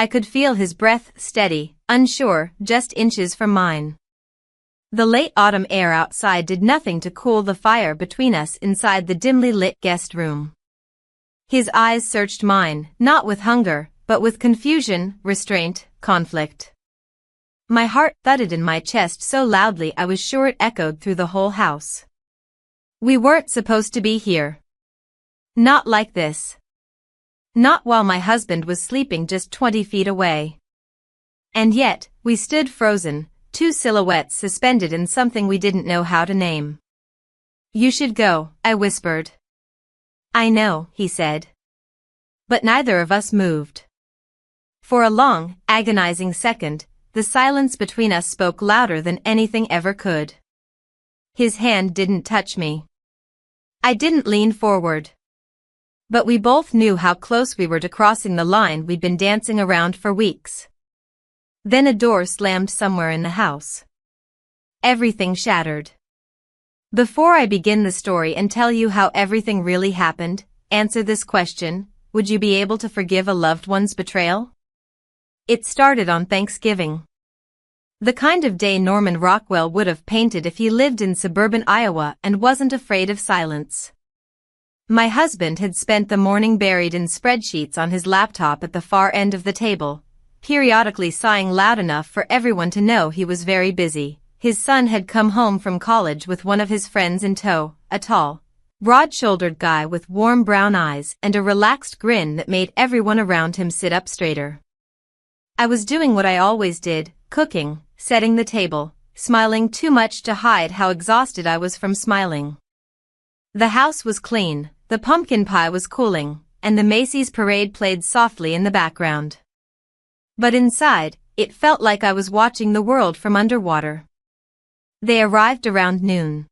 I could feel his breath steady, unsure, just inches from mine. The late autumn air outside did nothing to cool the fire between us inside the dimly lit guest room. His eyes searched mine, not with hunger, but with confusion, restraint, conflict. My heart thudded in my chest so loudly I was sure it echoed through the whole house. We weren't supposed to be here. Not like this. Not while my husband was sleeping just 20 feet away. And yet, we stood frozen, two silhouettes suspended in something we didn't know how to name. You should go, I whispered. I know, he said. But neither of us moved. For a long, agonizing second, the silence between us spoke louder than anything ever could. His hand didn't touch me. I didn't lean forward. But we both knew how close we were to crossing the line we'd been dancing around for weeks. Then a door slammed somewhere in the house. Everything shattered. Before I begin the story and tell you how everything really happened, answer this question: would you be able to forgive a loved one's betrayal? It started on Thanksgiving. The kind of day Norman Rockwell would have painted if he lived in suburban Iowa and wasn't afraid of silence. My husband had spent the morning buried in spreadsheets on his laptop at the far end of the table, periodically sighing loud enough for everyone to know he was very busy. His son had come home from college with one of his friends in tow, a tall, broad-shouldered guy with warm brown eyes and a relaxed grin that made everyone around him sit up straighter. I was doing what I always did, cooking, setting the table, smiling too much to hide how exhausted I was from smiling. The house was clean, the pumpkin pie was cooling, and the Macy's parade played softly in the background. But inside, it felt like I was watching the world from underwater. They arrived around noon.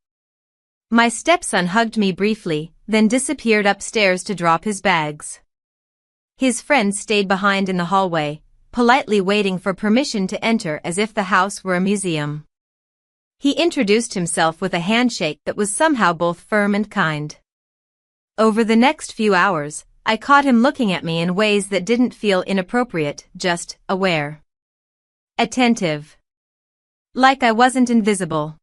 My stepson hugged me briefly, then disappeared upstairs to drop his bags. His friend stayed behind in the hallway, politely waiting for permission to enter as if the house were a museum. He introduced himself with a handshake that was somehow both firm and kind. Over the next few hours, I caught him looking at me in ways that didn't feel inappropriate, just aware. Attentive. Like I wasn't invisible.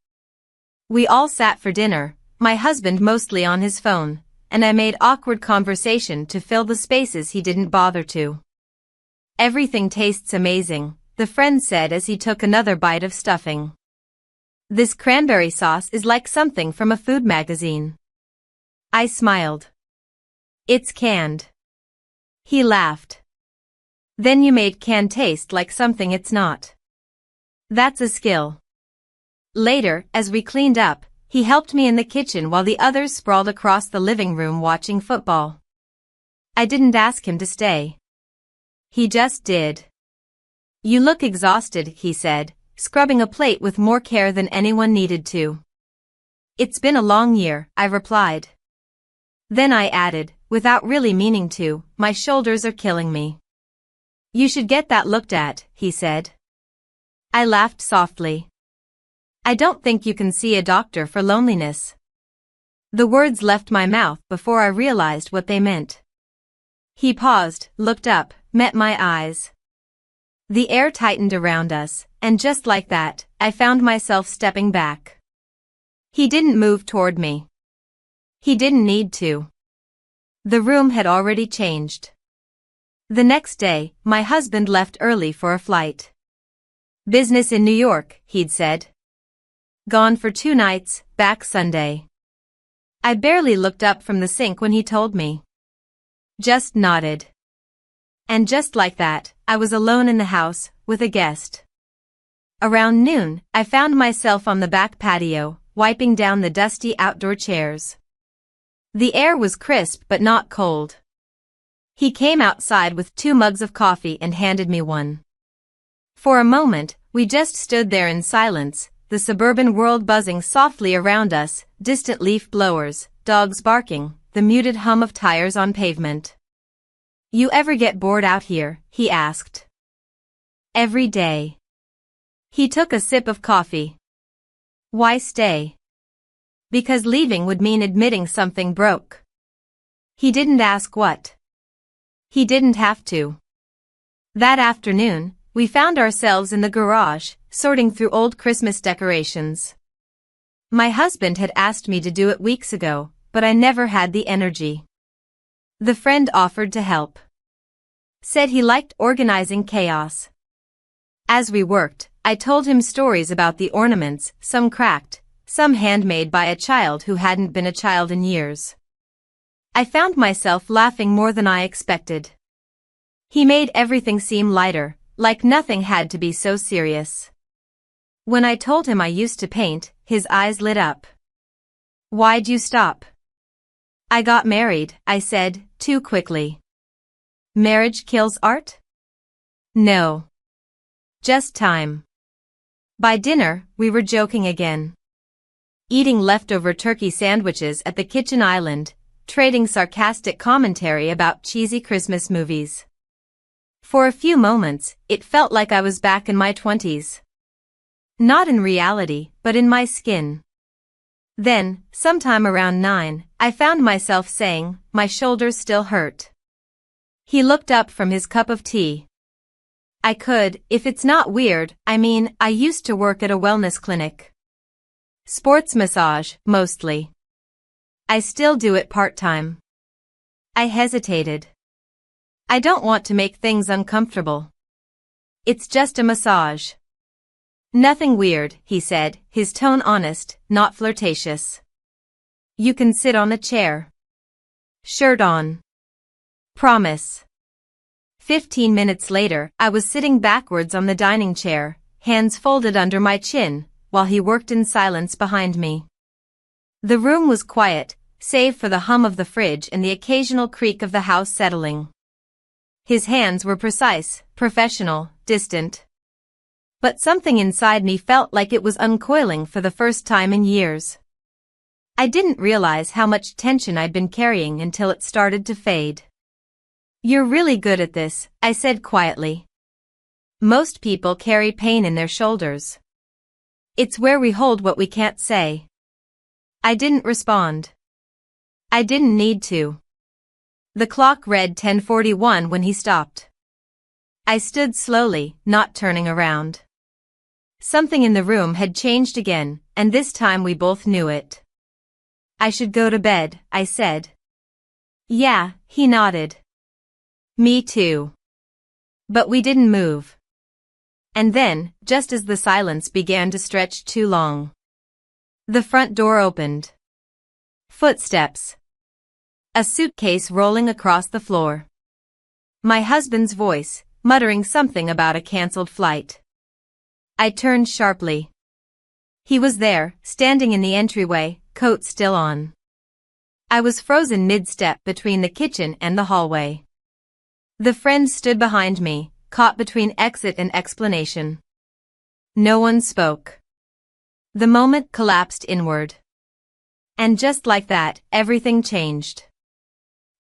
We all sat for dinner, my husband mostly on his phone, and I made awkward conversation to fill the spaces he didn't bother to. Everything tastes amazing, the friend said as he took another bite of stuffing. This cranberry sauce is like something from a food magazine. I smiled. It's canned. He laughed. Then you made canned taste like something it's not. That's a skill. Later, as we cleaned up, he helped me in the kitchen while the others sprawled across the living room watching football. I didn't ask him to stay. He just did. You look exhausted, he said, scrubbing a plate with more care than anyone needed to. It's been a long year, I replied. Then I added, without really meaning to, my shoulders are killing me. You should get that looked at, he said. I laughed softly. I don't think you can see a doctor for loneliness. The words left my mouth before I realized what they meant. He paused, looked up, met my eyes. The air tightened around us, and just like that, I found myself stepping back. He didn't move toward me. He didn't need to. The room had already changed. The next day, my husband left early for a flight. Business in New York, he'd said. Gone for 2 nights, back Sunday. I barely looked up from the sink when he told me. Just nodded. And just like that, I was alone in the house, with a guest. Around noon, I found myself on the back patio, wiping down the dusty outdoor chairs. The air was crisp but not cold. He came outside with 2 mugs of coffee and handed me one. For a moment, we just stood there in silence, the suburban world buzzing softly around us, distant leaf blowers, dogs barking, the muted hum of tires on pavement. You ever get bored out here? He asked. Every day. He took a sip of coffee. Why stay? Because leaving would mean admitting something broke. He didn't ask what. He didn't have to. That afternoon, we found ourselves in the garage, sorting through old Christmas decorations. My husband had asked me to do it weeks ago, but I never had the energy. The friend offered to help. Said he liked organizing chaos. As we worked, I told him stories about the ornaments, some cracked, some handmade by a child who hadn't been a child in years. I found myself laughing more than I expected. He made everything seem lighter, like nothing had to be so serious. When I told him I used to paint, his eyes lit up. "Why'd you stop?" "I got married," I said, too quickly. "Marriage kills art?" "No. Just time." By dinner, we were joking again. Eating leftover turkey sandwiches at the kitchen island, trading sarcastic commentary about cheesy Christmas movies. For a few moments, it felt like I was back in my 20s. Not in reality, but in my skin. Then, sometime around 9, I found myself saying, "My shoulders still hurt." He looked up from his cup of tea. "I could, if it's not weird, I used to work at a wellness clinic. Sports massage, mostly. I still do it part-time." I hesitated. "I don't want to make things uncomfortable. It's just a massage." "Nothing weird," he said, his tone honest, not flirtatious. "You can sit on a chair. Shirt on. Promise." 15 minutes later, I was sitting backwards on the dining chair, hands folded under my chin, while he worked in silence behind me. The room was quiet, save for the hum of the fridge and the occasional creak of the house settling. His hands were precise, professional, distant. But something inside me felt like it was uncoiling for the first time in years. I didn't realize how much tension I'd been carrying until it started to fade. "You're really good at this," I said quietly. "Most people carry pain in their shoulders. It's where we hold what we can't say." I didn't respond. I didn't need to. The clock read 10:41 when he stopped. I stood slowly, not turning around. Something in the room had changed again, and this time we both knew it. "I should go to bed," I said. "Yeah," he nodded. "Me too." But we didn't move. And then, just as the silence began to stretch too long, the front door opened. Footsteps. A suitcase rolling across the floor. My husband's voice, muttering something about a cancelled flight. I turned sharply. He was there, standing in the entryway, coat still on. I was frozen mid-step between the kitchen and the hallway. The friend stood behind me, caught between exit and explanation. No one spoke. The moment collapsed inward. And just like that, everything changed.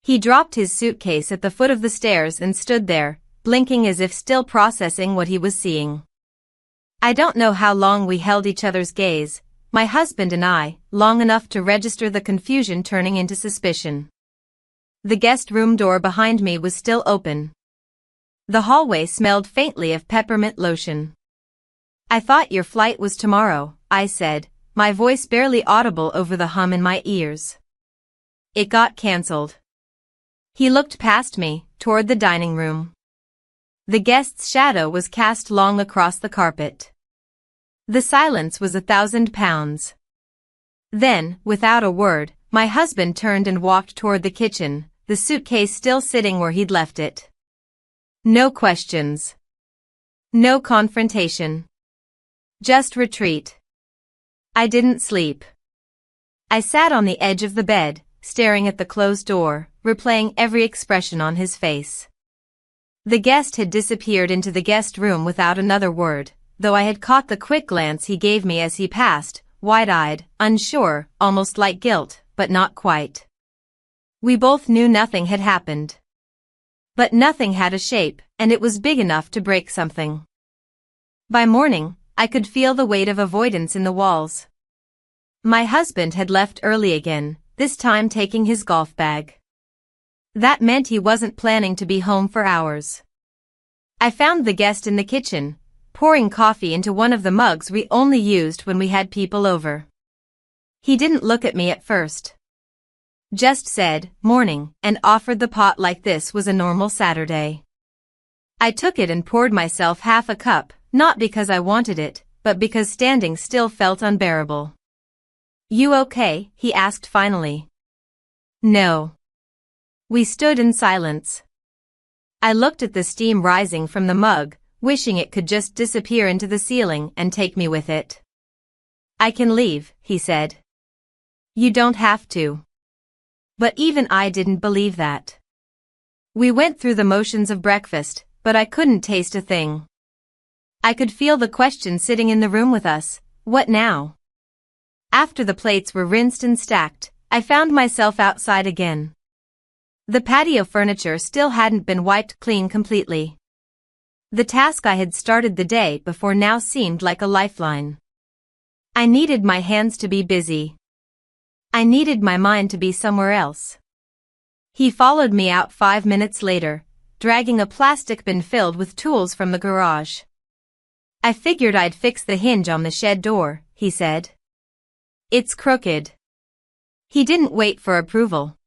He dropped his suitcase at the foot of the stairs and stood there, blinking as if still processing what he was seeing. I don't know how long we held each other's gaze, my husband and I, long enough to register the confusion turning into suspicion. The guest room door behind me was still open. The hallway smelled faintly of peppermint lotion. "I thought your flight was tomorrow," I said, my voice barely audible over the hum in my ears. "It got cancelled." He looked past me, toward the dining room. The guest's shadow was cast long across the carpet. The silence was 1,000 pounds. Then, without a word, my husband turned and walked toward the kitchen, the suitcase still sitting where he'd left it. No questions. No confrontation. Just retreat. I didn't sleep. I sat on the edge of the bed, staring at the closed door, replaying every expression on his face. The guest had disappeared into the guest room without another word, though I had caught the quick glance he gave me as he passed, wide-eyed, unsure, almost like guilt, but not quite. We both knew nothing had happened. But nothing had a shape, and it was big enough to break something. By morning, I could feel the weight of avoidance in the walls. My husband had left early again, this time taking his golf bag. That meant he wasn't planning to be home for hours. I found the guest in the kitchen, pouring coffee into one of the mugs we only used when we had people over. He didn't look at me at first. Just said, "Morning," and offered the pot like this was a normal Saturday. I took it and poured myself half a cup, not because I wanted it, but because standing still felt unbearable. "You okay?" he asked finally. "No." We stood in silence. I looked at the steam rising from the mug, wishing it could just disappear into the ceiling and take me with it. "I can leave," he said. "You don't have to." But even I didn't believe that. We went through the motions of breakfast, but I couldn't taste a thing. I could feel the question sitting in the room with us: what now? After the plates were rinsed and stacked, I found myself outside again. The patio furniture still hadn't been wiped clean completely. The task I had started the day before now seemed like a lifeline. I needed my hands to be busy. I needed my mind to be somewhere else. He followed me out 5 minutes later, dragging a plastic bin filled with tools from the garage. "I figured I'd fix the hinge on the shed door," he said. "It's crooked." He didn't wait for approval.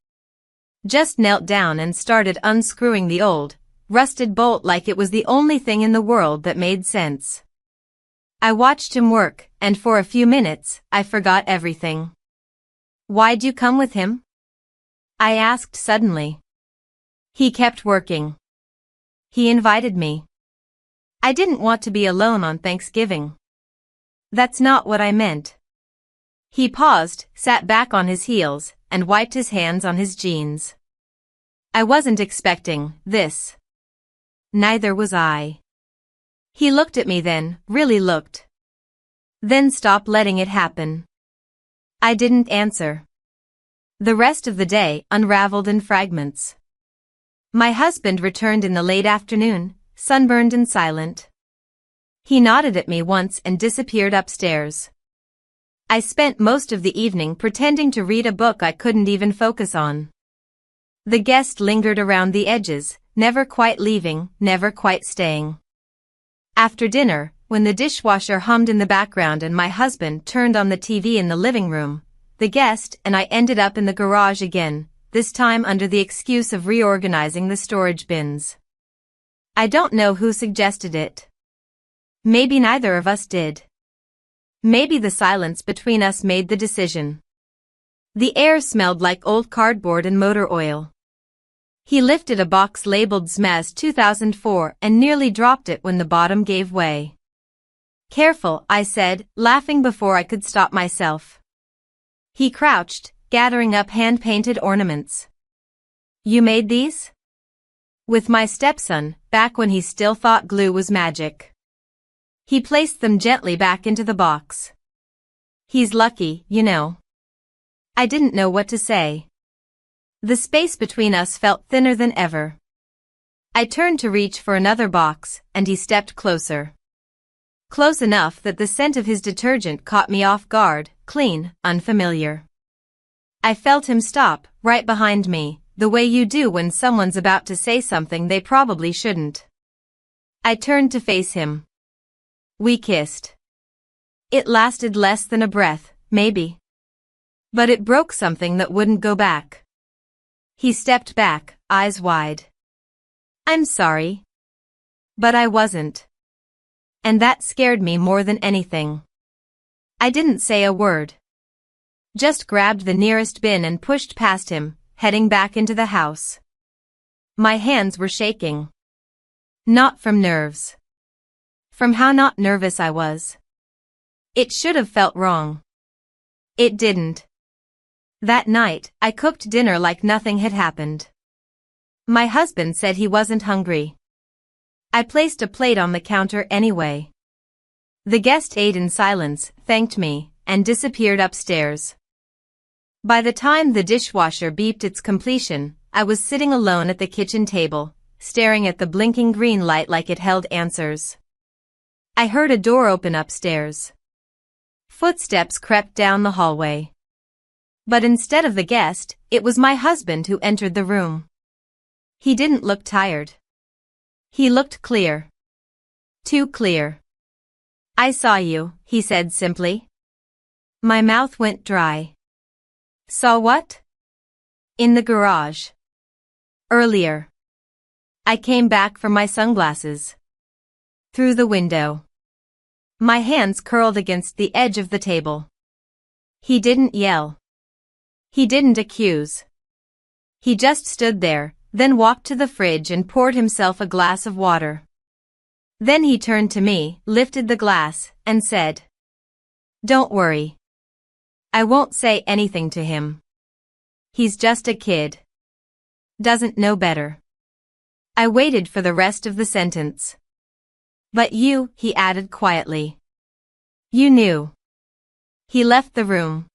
Just knelt down and started unscrewing the old, rusted bolt like it was the only thing in the world that made sense. I watched him work, and for a few minutes, I forgot everything. "Why'd you come with him?" I asked suddenly. He kept working. He invited me. I didn't want to be alone on Thanksgiving. That's not what I meant. He paused, sat back on his heels, and wiped his hands on his jeans. I wasn't expecting this. Neither was I. He looked at me then, really looked. Then stopped letting it happen. I didn't answer. The rest of the day unraveled in fragments. My husband returned in the late afternoon, sunburned and silent. He nodded at me once and disappeared upstairs. I spent most of the evening pretending to read a book I couldn't even focus on. The guest lingered around the edges, never quite leaving, never quite staying. After dinner, when the dishwasher hummed in the background and my husband turned on the TV in the living room, the guest and I ended up in the garage again, this time under the excuse of reorganizing the storage bins. I don't know who suggested it. Maybe neither of us did. Maybe the silence between us made the decision. The air smelled like old cardboard and motor oil. He lifted a box labeled Zmaz 2004 and nearly dropped it when the bottom gave way. "Careful," I said, laughing before I could stop myself. He crouched, gathering up hand-painted ornaments. "You made these?" "With my stepson, back when he still thought glue was magic." He placed them gently back into the box. "He's lucky, you know." I didn't know what to say. The space between us felt thinner than ever. I turned to reach for another box, and he stepped closer. Close enough that the scent of his detergent caught me off guard, clean, unfamiliar. I felt him stop, right behind me, the way you do when someone's about to say something they probably shouldn't. I turned to face him. We kissed. It lasted less than a breath, maybe. But it broke something that wouldn't go back. He stepped back, eyes wide. "I'm sorry." But I wasn't. And that scared me more than anything. I didn't say a word. Just grabbed the nearest bin and pushed past him, heading back into the house. My hands were shaking. Not from nerves. From how not nervous I was. It should have felt wrong. It didn't. That night, I cooked dinner like nothing had happened. My husband said he wasn't hungry. I placed a plate on the counter anyway. The guest ate in silence, thanked me, and disappeared upstairs. By the time the dishwasher beeped its completion, I was sitting alone at the kitchen table, staring at the blinking green light like it held answers. I heard a door open upstairs. Footsteps crept down the hallway. But instead of the guest, it was my husband who entered the room. He didn't look tired. He looked clear. Too clear. I saw you, he said simply. My mouth went dry. Saw what? In the garage. Earlier. I came back for my sunglasses. Through the window. My hands curled against the edge of the table. He didn't yell. He didn't accuse. He just stood there, then walked to the fridge and poured himself a glass of water. Then he turned to me, lifted the glass, and said, "Don't worry. I won't say anything to him. He's just a kid. Doesn't know better." I waited for the rest of the sentence. "But you," he added quietly. "You knew." He left the room.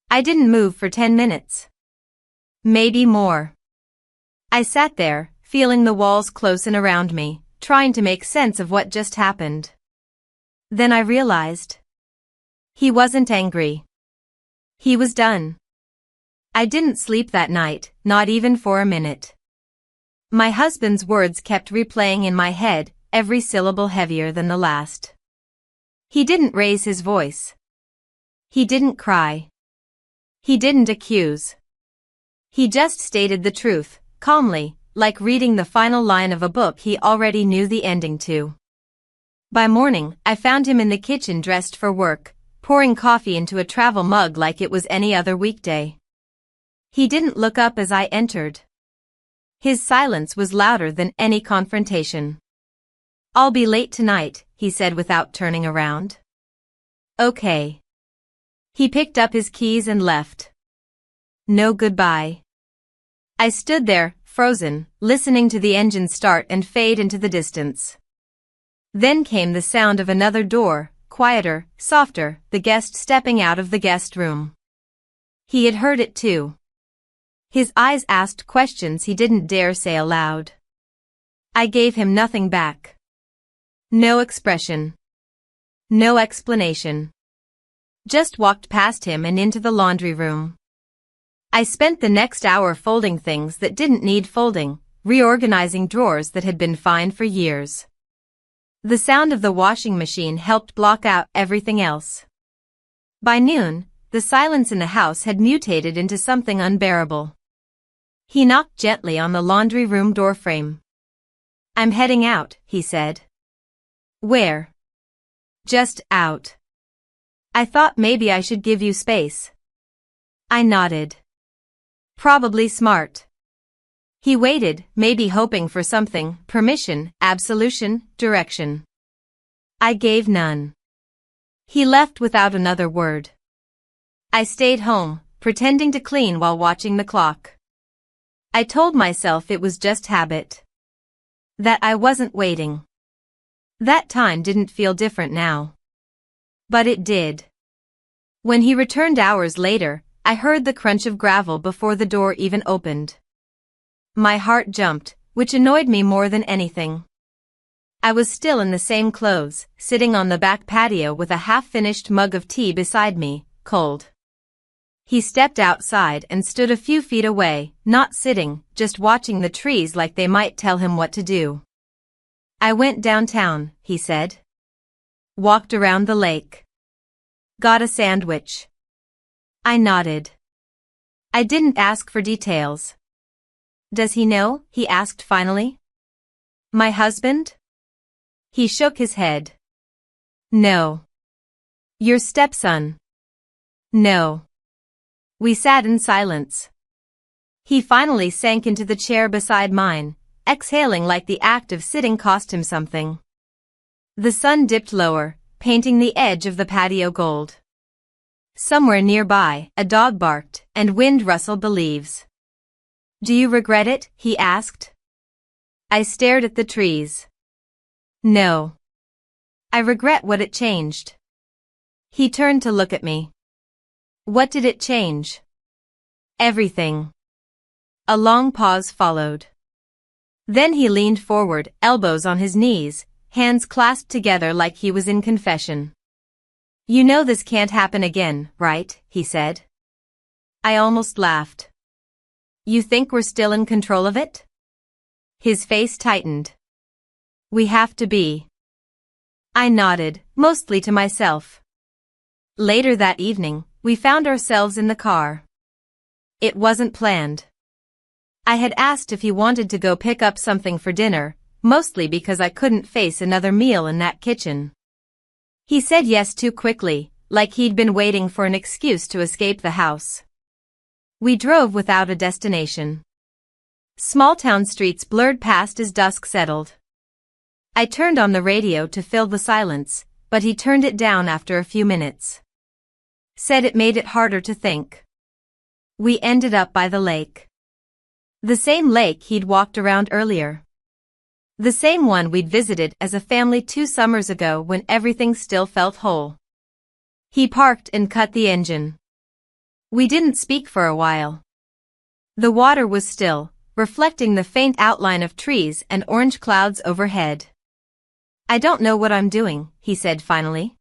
I didn't move for 10 minutes. Maybe more. I sat there, feeling the walls close in around me, trying to make sense of what just happened. Then I realized. He wasn't angry. He was done. I didn't sleep that night, not even for a minute. My husband's words kept replaying in my head, every syllable heavier than the last. He didn't raise his voice. He didn't cry. He didn't accuse. He just stated the truth, calmly, like reading the final line of a book he already knew the ending to. By morning, I found him in the kitchen dressed for work, pouring coffee into a travel mug like it was any other weekday. He didn't look up as I entered. His silence was louder than any confrontation. "I'll be late tonight," he said without turning around. "Okay." He picked up his keys and left. No goodbye. I stood there, frozen, listening to the engine start and fade into the distance. Then came the sound of another door, quieter, softer, the guest stepping out of the guest room. He had heard it too. His eyes asked questions he didn't dare say aloud. I gave him nothing back. No expression. No explanation. Just walked past him and into the laundry room. I spent the next hour folding things that didn't need folding, reorganizing drawers that had been fine for years. The sound of the washing machine helped block out everything else. By noon, the silence in the house had mutated into something unbearable. He knocked gently on the laundry room doorframe. "I'm heading out," he said. "Where?" "Just out. I thought maybe I should give you space." I nodded. Probably smart. He waited, maybe hoping for something, permission, absolution, direction. I gave none. He left without another word. I stayed home, pretending to clean while watching the clock. I told myself it was just habit. That I wasn't waiting. That time didn't feel different now. But it did. When he returned hours later, I heard the crunch of gravel before the door even opened. My heart jumped, which annoyed me more than anything. I was still in the same clothes, sitting on the back patio with a half-finished mug of tea beside me, cold. He stepped outside and stood a few feet away, not sitting, just watching the trees like they might tell him what to do. "I went downtown," he said. "Walked around the lake. Got a sandwich." I nodded. I didn't ask for details. "Does he know?" he asked finally. "My husband?" He shook his head. "No." "Your stepson?" "No." We sat in silence. He finally sank into the chair beside mine, exhaling like the act of sitting cost him something. The sun dipped lower, painting the edge of the patio gold. Somewhere nearby, a dog barked, and wind rustled the leaves. "Do you regret it?" he asked. I stared at the trees. "No. I regret what it changed." He turned to look at me. "What did it change?" "Everything." A long pause followed. Then he leaned forward, elbows on his knees, hands clasped together like he was in confession. "You know this can't happen again, right?" he said. I almost laughed. "You think we're still in control of it?" His face tightened. We have to be. I nodded, mostly to myself. Later that evening, we found ourselves in the car. It wasn't planned. I had asked if he wanted to go pick up something for dinner, mostly because I couldn't face another meal in that kitchen. He said yes too quickly, like he'd been waiting for an excuse to escape the house. We drove without a destination. Small-town streets blurred past as dusk settled. I turned on the radio to fill the silence, but he turned it down after a few minutes. Said it made it harder to think. We ended up by the lake. The same lake he'd walked around earlier. The same one we'd visited as a family 2 summers ago when everything still felt whole. He parked and cut the engine. We didn't speak for a while. The water was still, reflecting the faint outline of trees and orange clouds overhead. I don't know what I'm doing, he said finally.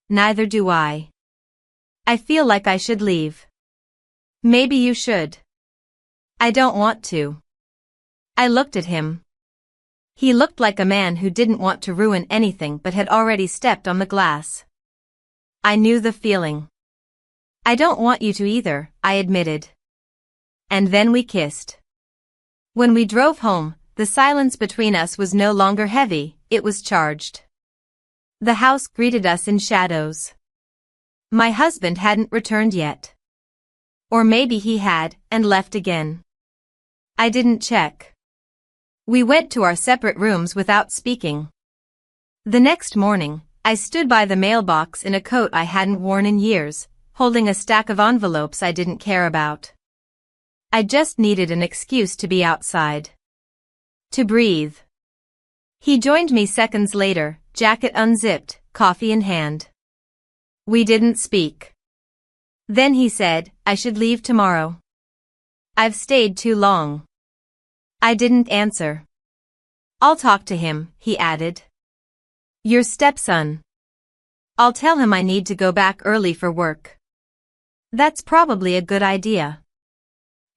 Neither do I. I feel like I should leave. Maybe you should. I don't want to. I looked at him. He looked like a man who didn't want to ruin anything but had already stepped on the glass. I knew the feeling. I don't want you to either, I admitted. And then we kissed. When we drove home, the silence between us was no longer heavy, it was charged. The house greeted us in shadows. My husband hadn't returned yet. Or maybe he had, and left again. I didn't check. We went to our separate rooms without speaking. The next morning, I stood by the mailbox in a coat I hadn't worn in years, holding a stack of envelopes I didn't care about. I just needed an excuse to be outside. To breathe. He joined me seconds later, jacket unzipped, coffee in hand. We didn't speak. Then he said, I should leave tomorrow. I've stayed too long. I didn't answer. I'll talk to him, he added. Your stepson. I'll tell him I need to go back early for work. That's probably a good idea.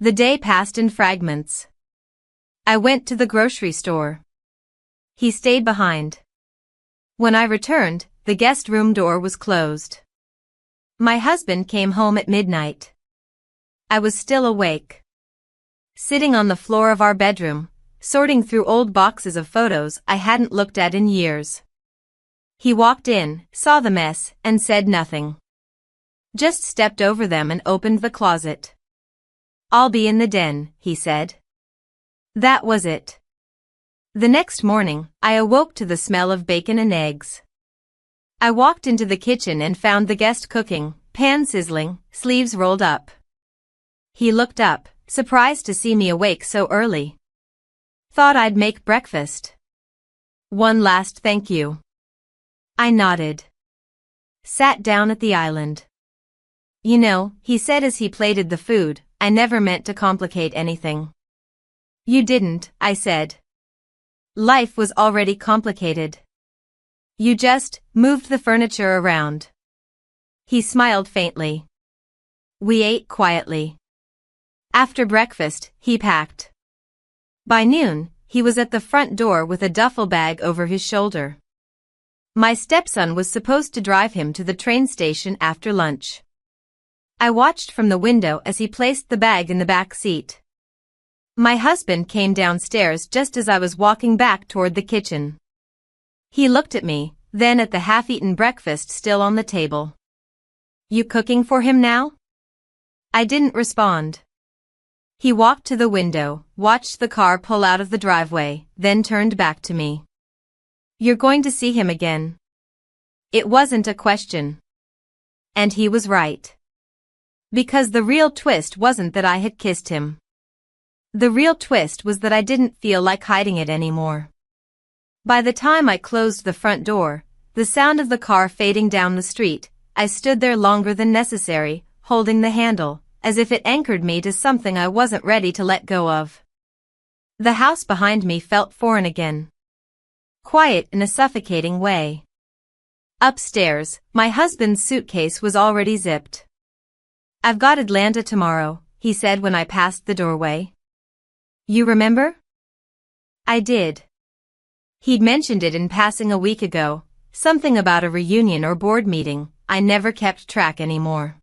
The day passed in fragments. I went to the grocery store. He stayed behind. When I returned, the guest room door was closed. My husband came home at midnight. I was still awake. Sitting on the floor of our bedroom, sorting through old boxes of photos I hadn't looked at in years. He walked in, saw the mess, and said nothing. Just stepped over them and opened the closet. I'll be in the den, he said. That was it. The next morning, I awoke to the smell of bacon and eggs. I walked into the kitchen and found the guest cooking, pan sizzling, sleeves rolled up. He looked up, surprised to see me awake so early. Thought I'd make breakfast. One last thank you. I nodded. Sat down at the island. You know, he said as he plated the food, I never meant to complicate anything. You didn't, I said. Life was already complicated. You just moved the furniture around. He smiled faintly. We ate quietly. After breakfast, he packed. By noon, he was at the front door with a duffel bag over his shoulder. My stepson was supposed to drive him to the train station after lunch. I watched from the window as he placed the bag in the back seat. My husband came downstairs just as I was walking back toward the kitchen. He looked at me, then at the half-eaten breakfast still on the table. You cooking for him now? I didn't respond. He walked to the window, watched the car pull out of the driveway, then turned back to me. You're going to see him again. It wasn't a question. And he was right. Because the real twist wasn't that I had kissed him. The real twist was that I didn't feel like hiding it anymore. By the time I closed the front door, the sound of the car fading down the street, I stood there longer than necessary, holding the handle, as if it anchored me to something I wasn't ready to let go of. The house behind me felt foreign again. Quiet in a suffocating way. Upstairs, my husband's suitcase was already zipped. I've got Atlanta tomorrow, he said when I passed the doorway. You remember? I did. He'd mentioned it in passing a week ago, something about a reunion or board meeting. I never kept track anymore.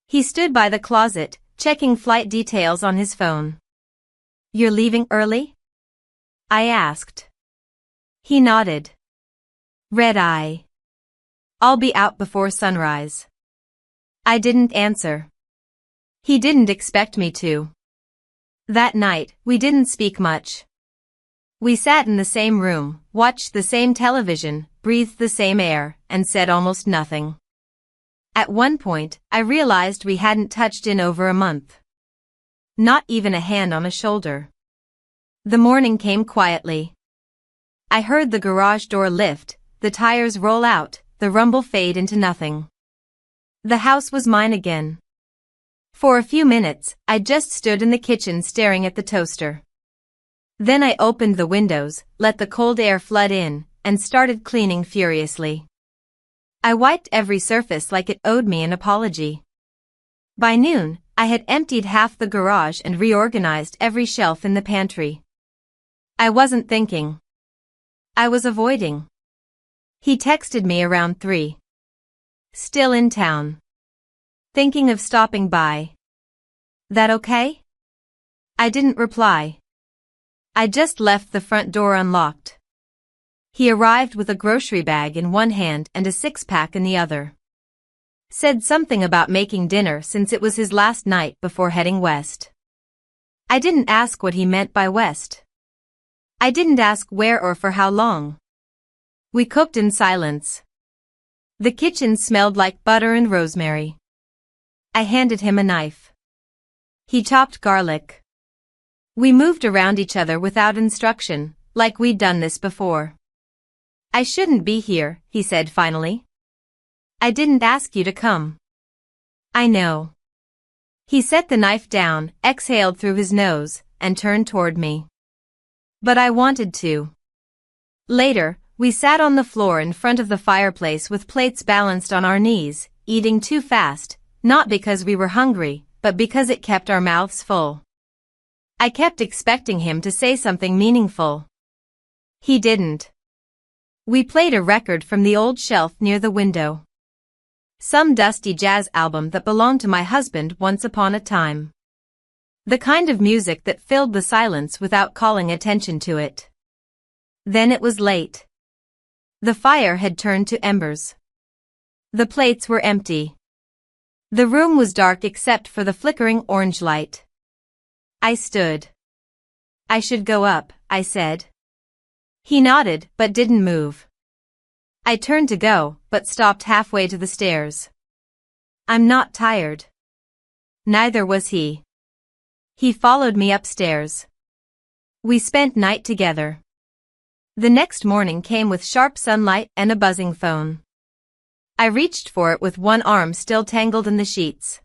He stood by the closet, checking flight details on his phone. "You're leaving early?" I asked. He nodded. Red eye. "I'll be out before sunrise." I didn't answer. He didn't expect me to. That night, we didn't speak much. We sat in the same room, watched the same television, breathed the same air, and said almost nothing. At one point, I realized we hadn't touched in over a month. Not even a hand on a shoulder. The morning came quietly. I heard the garage door lift, the tires roll out, the rumble fade into nothing. The house was mine again. For a few minutes, I just stood in the kitchen staring at the toaster. Then I opened the windows, let the cold air flood in, and started cleaning furiously. I wiped every surface like it owed me an apology. By noon, I had emptied half the garage and reorganized every shelf in the pantry. I wasn't thinking. I was avoiding. He texted me around 3. "Still in town. Thinking of stopping by. That okay?" I didn't reply. I just left the front door unlocked. He arrived with a grocery bag in one hand and a six-pack in the other. Said something about making dinner since it was his last night before heading west. I didn't ask what he meant by west. I didn't ask where or for how long. We cooked in silence. The kitchen smelled like butter and rosemary. I handed him a knife. He chopped garlic. We moved around each other without instruction, like we'd done this before. "I shouldn't be here," he said finally. "I didn't ask you to come." "I know." He set the knife down, exhaled through his nose, and turned toward me. "But I wanted to." Later, we sat on the floor in front of the fireplace with plates balanced on our knees, eating too fast, not because we were hungry, but because it kept our mouths full. I kept expecting him to say something meaningful. He didn't. We played a record from the old shelf near the window. Some dusty jazz album that belonged to my husband once upon a time. The kind of music that filled the silence without calling attention to it. Then it was late. The fire had turned to embers. The plates were empty. The room was dark except for the flickering orange light. I stood. "I should go up," I said. He nodded but didn't move. I turned to go, but stopped halfway to the stairs. "I'm not tired." Neither was he. He followed me upstairs. We spent night together. The next morning came with sharp sunlight and a buzzing phone. I reached for it with one arm still tangled in the sheets.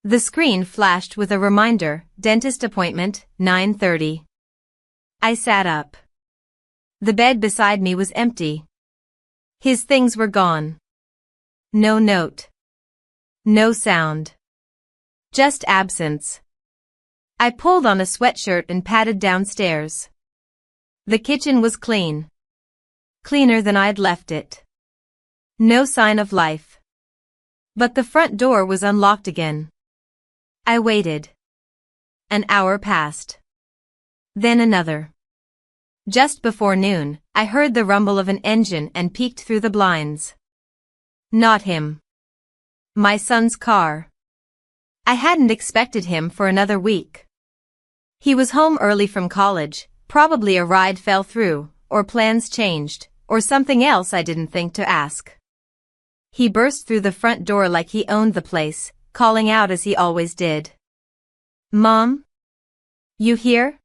The screen flashed with a reminder, dentist appointment, 9:30. I sat up. The bed beside me was empty. His things were gone. No note. No sound. Just absence. I pulled on a sweatshirt and padded downstairs. The kitchen was clean. Cleaner than I'd left it. No sign of life. But the front door was unlocked again. I waited. An hour passed. Then another. Just before noon, I heard the rumble of an engine and peeked through the blinds. Not him. My son's car. I hadn't expected him for another week. He was home early from college, probably a ride fell through, or plans changed, or something else I didn't think to ask. He burst through the front door like he owned the place, calling out as he always did. "Mom? You here?"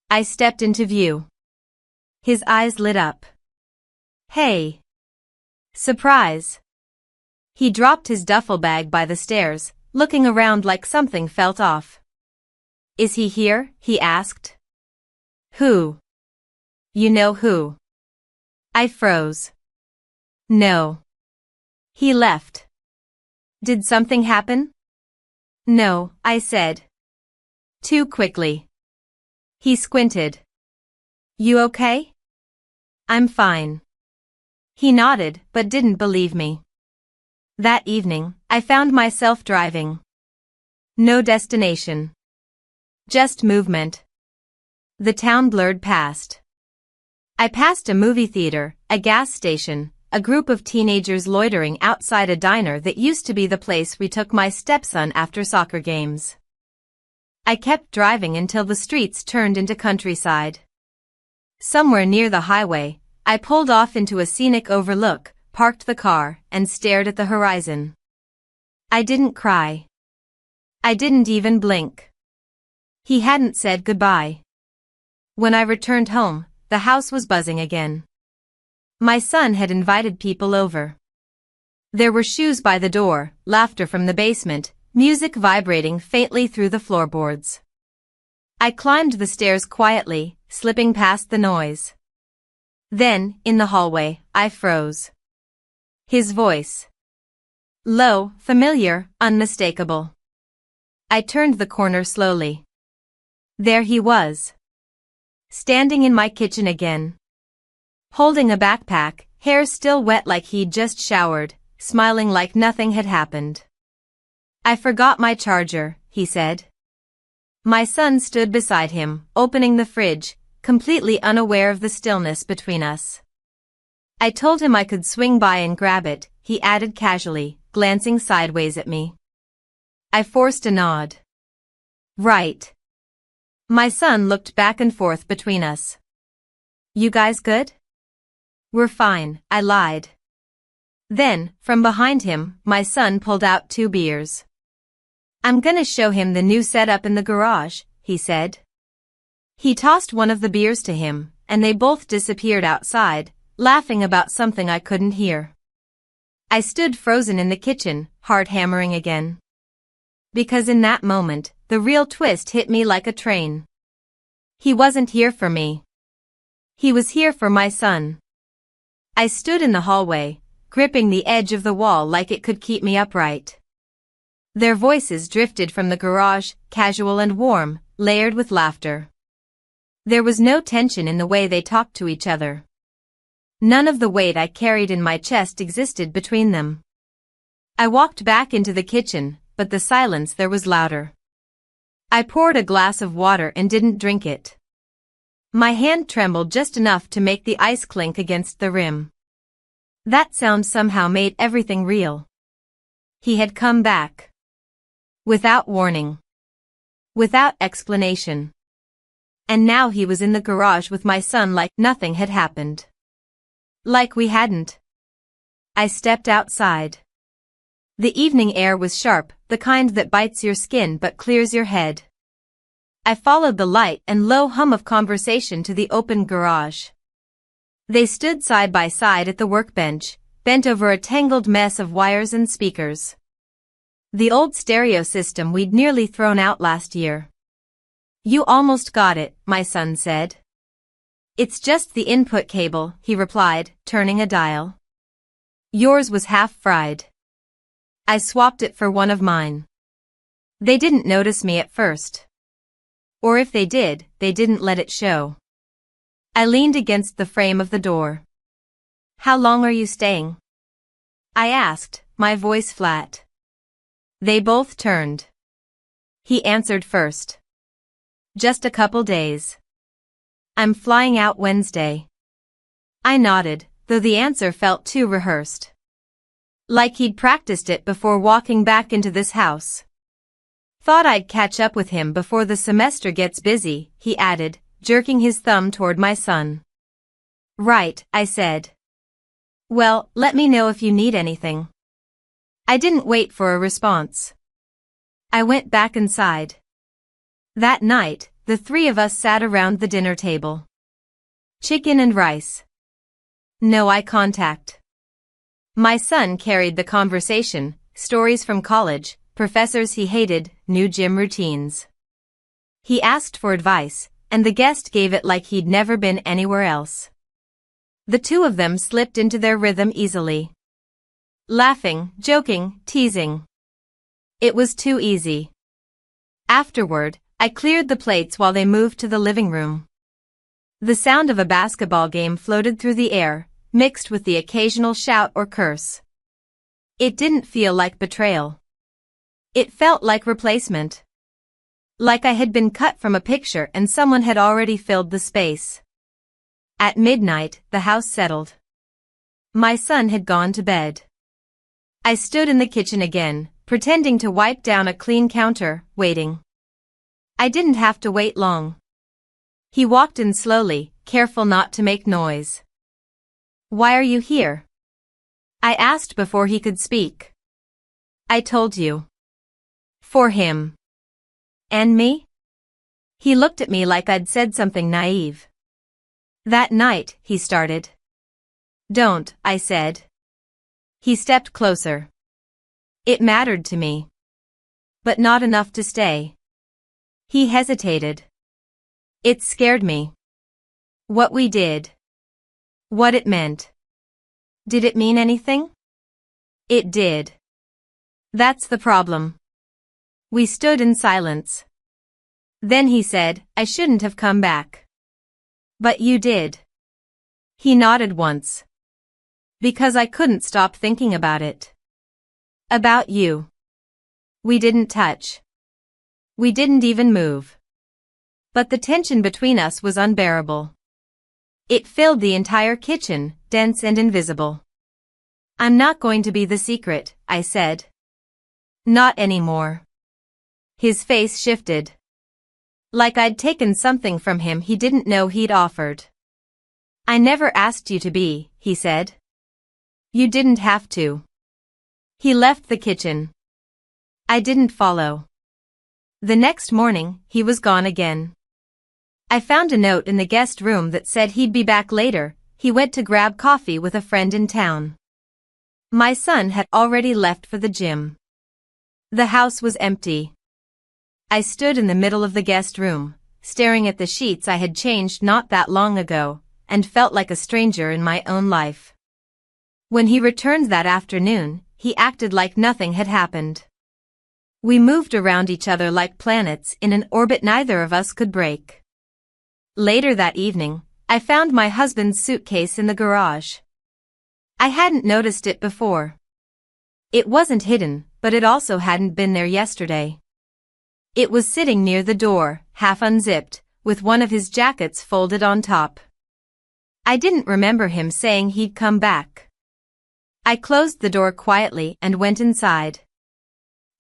I stepped into view. His eyes lit up. "Hey." Surprise. He dropped his duffel bag by the stairs, looking around like something felt off. "Is he here?" he asked. "Who?" "You know who." I froze. "No." He left. "Did something happen?" "No," I said. Too quickly. He squinted. "You okay?" I'm fine. He nodded, but didn't believe me. That evening, I found myself driving. No destination. Just movement. The town blurred past. I passed a movie theater, a gas station, a group of teenagers loitering outside a diner that used to be the place we took my stepson after soccer games. I kept driving until the streets turned into countryside. Somewhere near the highway, I pulled off into a scenic overlook, parked the car, and stared at the horizon. I didn't cry. I didn't even blink. He hadn't said goodbye. When I returned home, the house was buzzing again. My son had invited people over. There were shoes by the door, laughter from the basement, music vibrating faintly through the floorboards. I climbed the stairs quietly, slipping past the noise. Then, in the hallway, I froze. His voice. Low, familiar, unmistakable. I turned the corner slowly. There he was. Standing in my kitchen again. Holding a backpack, hair still wet like he'd just showered, smiling like nothing had happened. I forgot my charger, he said. My son stood beside him, opening the fridge, completely unaware of the stillness between us. I told him I could swing by and grab it, he added casually, glancing sideways at me. I forced a nod. Right. My son looked back and forth between us. You guys good? We're fine, I lied. Then, from behind him, my son pulled out 2 beers. I'm gonna show him the new setup in the garage, he said. He tossed one of the beers to him, and they both disappeared outside, laughing about something I couldn't hear. I stood frozen in the kitchen, heart hammering again. Because in that moment, the real twist hit me like a train. He wasn't here for me. He was here for my son. I stood in the hallway, gripping the edge of the wall like it could keep me upright. Their voices drifted from the garage, casual and warm, layered with laughter. There was no tension in the way they talked to each other. None of the weight I carried in my chest existed between them. I walked back into the kitchen, but the silence there was louder. I poured a glass of water and didn't drink it. My hand trembled just enough to make the ice clink against the rim. That sound somehow made everything real. He had come back. Without warning. Without explanation. And now he was in the garage with my son like nothing had happened. Like we hadn't. I stepped outside. The evening air was sharp, the kind that bites your skin but clears your head. I followed the light and low hum of conversation to the open garage. They stood side by side at the workbench, bent over a tangled mess of wires and speakers. The old stereo system we'd nearly thrown out last year. You almost got it, my son said. It's just the input cable, he replied, turning a dial. Yours was half fried. I swapped it for one of mine. They didn't notice me at first. Or if they did, they didn't let it show. I leaned against the frame of the door. How long are you staying? I asked, my voice flat. They both turned. He answered first. Just a couple days. I'm flying out Wednesday. I nodded, though the answer felt too rehearsed. Like he'd practiced it before walking back into this house. Thought I'd catch up with him before the semester gets busy, he added, jerking his thumb toward my son. Right, I said. Well, let me know if you need anything. I didn't wait for a response. I went back inside. That night, the 3 of us sat around the dinner table. Chicken and rice. No eye contact. My son carried the conversation, stories from college, professors he hated, new gym routines. He asked for advice, and the guest gave it like he'd never been anywhere else. The 2 of them slipped into their rhythm easily. Laughing, joking, teasing. It was too easy. Afterward, I cleared the plates while they moved to the living room. The sound of a basketball game floated through the air, mixed with the occasional shout or curse. It didn't feel like betrayal. It felt like replacement. Like I had been cut from a picture and someone had already filled the space. At midnight, the house settled. My son had gone to bed. I stood in the kitchen again, pretending to wipe down a clean counter, waiting. I didn't have to wait long. He walked in slowly, careful not to make noise. "Why are you here?" I asked before he could speak. "I told you." "For him." "And me?" He looked at me like I'd said something naive. "That night," he started. "Don't," I said. He stepped closer. "It mattered to me. But not enough to stay." He hesitated. "It scared me. What we did. What it meant." "Did it mean anything?" "It did. That's the problem." We stood in silence. Then he said, "I shouldn't have come back." "But you did." He nodded once. "Because I couldn't stop thinking about it. About you." We didn't touch. We didn't even move. But the tension between us was unbearable. It filled the entire kitchen, dense and invisible. "I'm not going to be the secret," I said. "Not anymore." His face shifted. Like I'd taken something from him he didn't know he'd offered. "I never asked you to be," he said. "You didn't have to." He left the kitchen. I didn't follow. The next morning, he was gone again. I found a note in the guest room that said he'd be back later. He went to grab coffee with a friend in town. My son had already left for the gym. The house was empty. I stood in the middle of the guest room, staring at the sheets I had changed not that long ago, and felt like a stranger in my own life. When he returned that afternoon, he acted like nothing had happened. We moved around each other like planets in an orbit neither of us could break. Later that evening, I found my husband's suitcase in the garage. I hadn't noticed it before. It wasn't hidden, but it also hadn't been there yesterday. It was sitting near the door, half unzipped, with one of his jackets folded on top. I didn't remember him saying he'd come back. I closed the door quietly and went inside.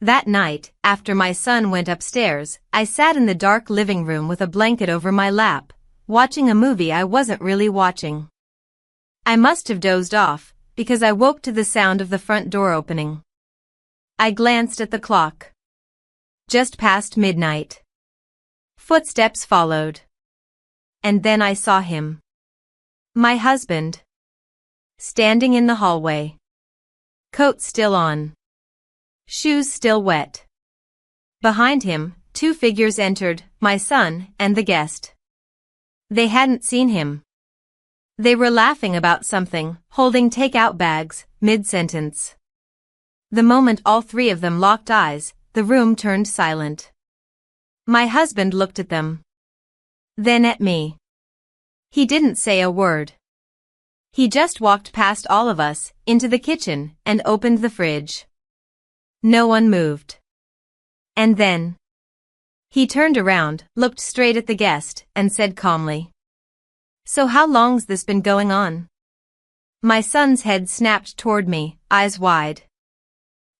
That night, after my son went upstairs, I sat in the dark living room with a blanket over my lap, watching a movie I wasn't really watching. I must have dozed off, because I woke to the sound of the front door opening. I glanced at the clock. Just past midnight. Footsteps followed. And then I saw him. My husband. Standing in the hallway. Coat still on. Shoes still wet. Behind him, two figures entered, my son and the guest. They hadn't seen him. They were laughing about something, holding take-out bags, mid-sentence. The moment all three of them locked eyes, the room turned silent. My husband looked at them. Then at me. He didn't say a word. He just walked past all of us, into the kitchen, and opened the fridge. No one moved. And then he turned around, looked straight at the guest, and said calmly, "So how long's this been going on?" My son's head snapped toward me, eyes wide.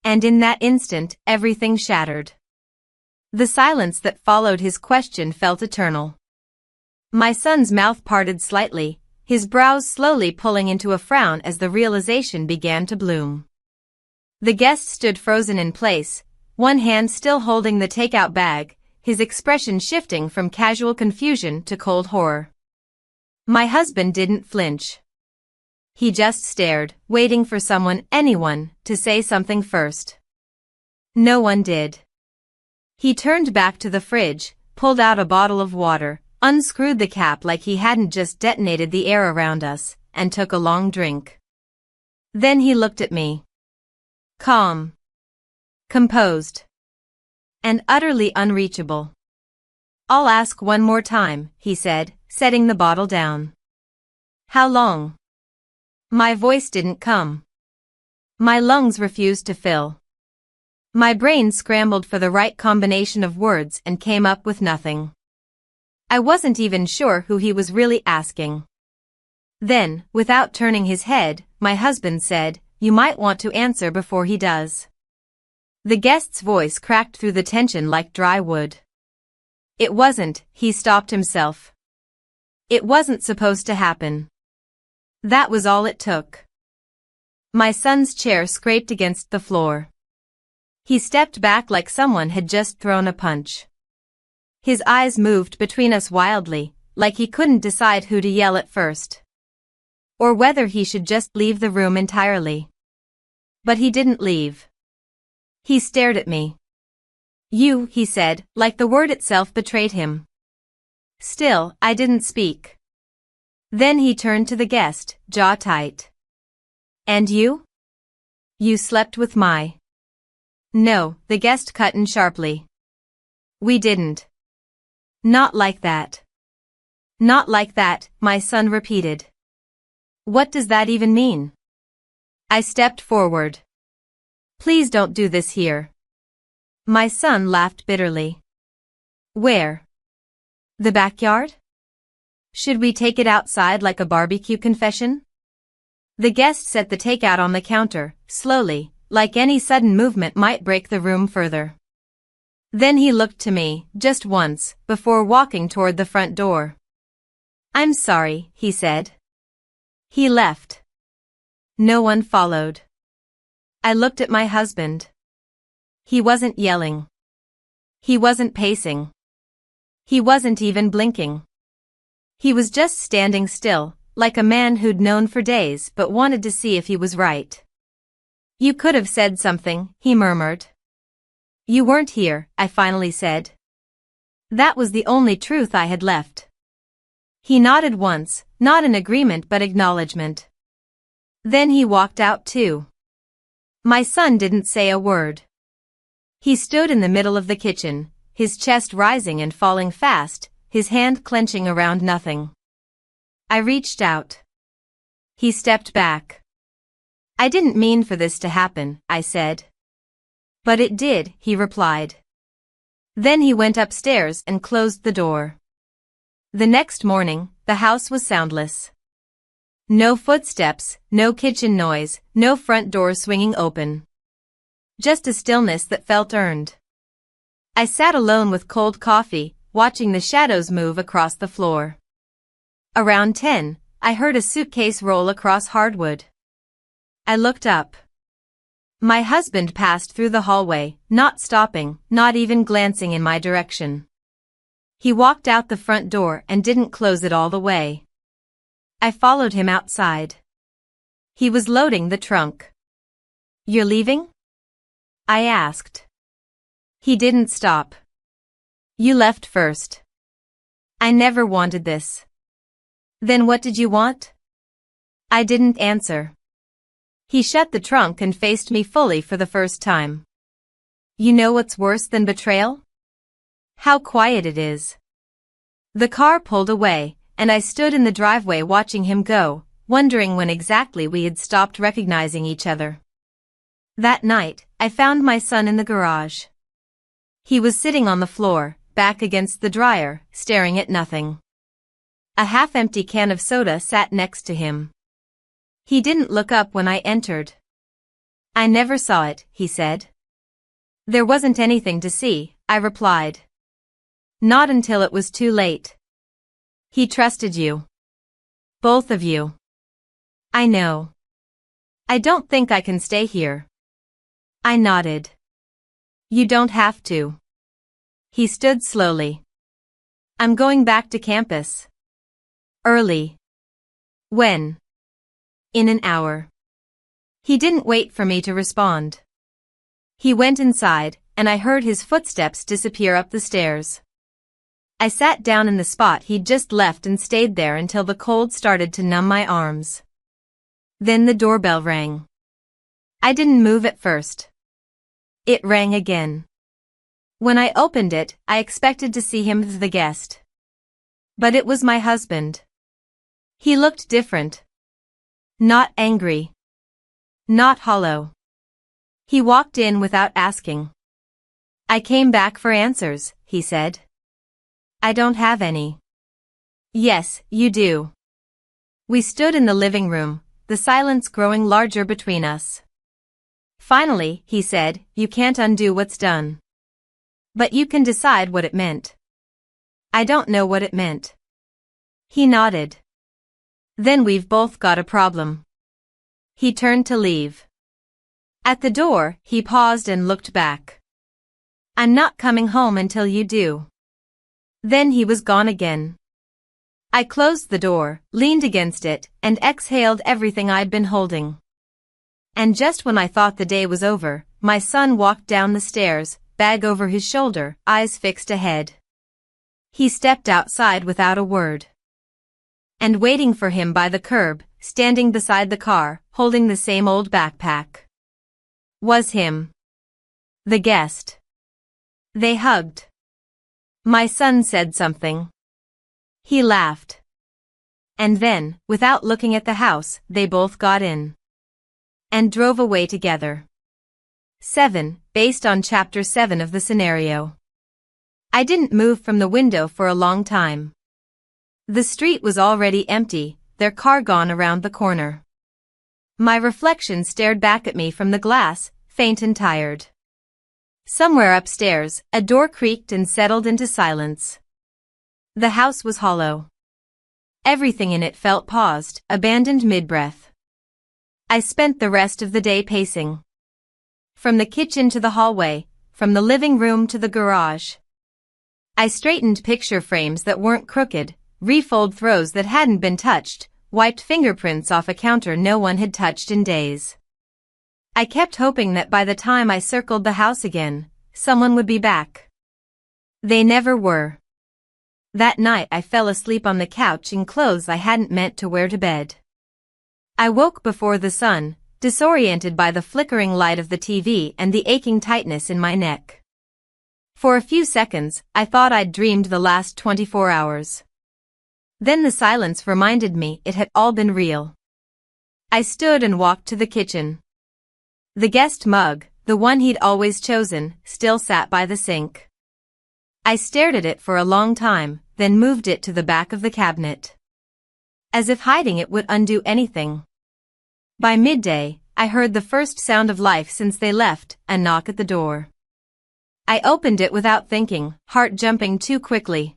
And in that instant, everything shattered. The silence that followed his question felt eternal. My son's mouth parted slightly, his brows slowly pulling into a frown as the realization began to bloom. The guest stood frozen in place, one hand still holding the takeout bag, his expression shifting from casual confusion to cold horror. My husband didn't flinch. He just stared, waiting for anyone, to say something first. No one did. He turned back to the fridge, pulled out a bottle of water, unscrewed the cap like he hadn't just detonated the air around us, and took a long drink. Then he looked at me. Calm. Composed. And utterly unreachable. I'll ask one more time, he said, setting the bottle down. How long? My voice didn't come. My lungs refused to fill. My brain scrambled for the right combination of words and came up with nothing. I wasn't even sure who he was really asking. Then, without turning his head, my husband said, "You might want to answer before he does." The guest's voice cracked through the tension like dry wood. It wasn't, he stopped himself. It wasn't supposed to happen. That was all it took. My son's chair scraped against the floor. He stepped back like someone had just thrown a punch. His eyes moved between us wildly, like he couldn't decide who to yell at first. Or whether he should just leave the room entirely. But he didn't leave. He stared at me. "You," he said, like the word itself betrayed him. Still, I didn't speak. Then he turned to the guest, jaw tight. "And you? You slept with my..." "No," the guest cut in sharply. "We didn't." "Not like that." "Not like that," my son repeated. "What does that even mean?" I stepped forward. "Please don't do this here." My son laughed bitterly. "Where? The backyard? Should we take it outside like a barbecue confession?" The guest set the takeout on the counter, slowly, like any sudden movement might break the room further. Then he looked to me, just once, before walking toward the front door. "I'm sorry," he said. He left. No one followed. I looked at my husband. He wasn't yelling. He wasn't pacing. He wasn't even blinking. He was just standing still, like a man who'd known for days but wanted to see if he was right. "You could have said something," he murmured. "You weren't here," I finally said. That was the only truth I had left. He nodded once, not in agreement but acknowledgement. Then he walked out too. My son didn't say a word. He stood in the middle of the kitchen, his chest rising and falling fast, his hand clenching around nothing. I reached out. He stepped back. "I didn't mean for this to happen," I said. "But it did," he replied. Then he went upstairs and closed the door. The next morning, the house was soundless. No footsteps, no kitchen noise, no front door swinging open. Just a stillness that felt earned. I sat alone with cold coffee, watching the shadows move across the floor. Around 10, I heard a suitcase roll across hardwood. I looked up. My husband passed through the hallway, not stopping, not even glancing in my direction. He walked out the front door and didn't close it all the way. I followed him outside. He was loading the trunk. "You're leaving?" I asked. He didn't stop. "You left first." "I never wanted this." "Then what did you want?" I didn't answer. He shut the trunk and faced me fully for the first time. "You know what's worse than betrayal? How quiet it is." The car pulled away, and I stood in the driveway watching him go, wondering when exactly we had stopped recognizing each other. That night, I found my son in the garage. He was sitting on the floor, back against the dryer, staring at nothing. A half-empty can of soda sat next to him. He didn't look up when I entered. "I never saw it," he said. "There wasn't anything to see," I replied. "Not until it was too late." "He trusted you. Both of you." "I know. I don't think I can stay here." I nodded. "You don't have to." He stood slowly. "I'm going back to campus. Early." "When?" "In an hour." He didn't wait for me to respond. He went inside, and I heard his footsteps disappear up the stairs. I sat down in the spot he'd just left and stayed there until the cold started to numb my arms. Then the doorbell rang. I didn't move at first. It rang again. When I opened it, I expected to see him as the guest. But it was my husband. He looked different. Not angry. Not hollow. He walked in without asking. I came back for answers, he said. I don't have any. Yes, you do. We stood in the living room, the silence growing larger between us. Finally, he said, you can't undo what's done. But you can decide what it meant. I don't know what it meant. He nodded. Then we've both got a problem. He turned to leave. At the door, he paused and looked back. I'm not coming home until you do. Then he was gone again. I closed the door, leaned against it, and exhaled everything I'd been holding. And just when I thought the day was over, my son walked down the stairs, bag over his shoulder, eyes fixed ahead. He stepped outside without a word. And waiting for him by the curb, standing beside the car, holding the same old backpack, was him. The guest. They hugged. My son said something. He laughed. And then, without looking at the house, they both got in. And drove away together. 7. Based on Chapter 7 of the scenario. I didn't move from the window for a long time. The street was already empty, their car gone around the corner. My reflection stared back at me from the glass, faint and tired. Somewhere upstairs, a door creaked and settled into silence. The house was hollow. Everything in it felt paused, abandoned mid-breath. I spent the rest of the day pacing. From the kitchen to the hallway, from the living room to the garage. I straightened picture frames that weren't crooked, refolded throws that hadn't been touched, wiped fingerprints off a counter no one had touched in days. I kept hoping that by the time I circled the house again, someone would be back. They never were. That night I fell asleep on the couch in clothes I hadn't meant to wear to bed. I woke before the sun, disoriented by the flickering light of the TV and the aching tightness in my neck. For a few seconds, I thought I'd dreamed the last 24 hours. Then the silence reminded me it had all been real. I stood and walked to the kitchen. The guest mug, the one he'd always chosen, still sat by the sink. I stared at it for a long time, then moved it to the back of the cabinet. As if hiding it would undo anything. By midday, I heard the first sound of life since they left, a knock at the door. I opened it without thinking, heart jumping too quickly.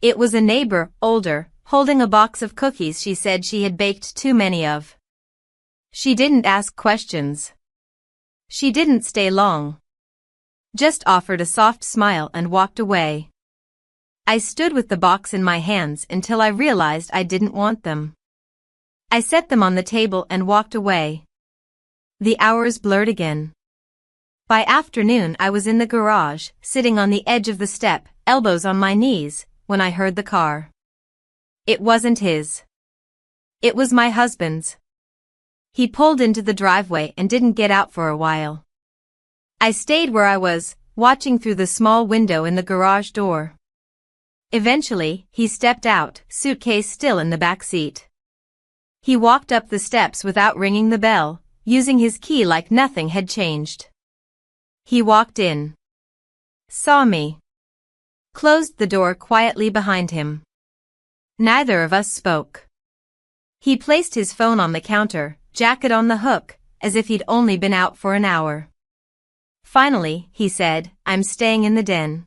It was a neighbor, older, holding a box of cookies she said she had baked too many of. She didn't ask questions. She didn't stay long. Just offered a soft smile and walked away. I stood with the box in my hands until I realized I didn't want them. I set them on the table and walked away. The hours blurred again. By afternoon I was in the garage, sitting on the edge of the step, elbows on my knees, when I heard the car. It wasn't his. It was my husband's. He pulled into the driveway and didn't get out for a while. I stayed where I was, watching through the small window in the garage door. Eventually, he stepped out, suitcase still in the back seat. He walked up the steps without ringing the bell, using his key like nothing had changed. He walked in. Saw me. Closed the door quietly behind him. Neither of us spoke. He placed his phone on the counter, jacket on the hook, as if he'd only been out for an hour. Finally, he said, I'm staying in the den.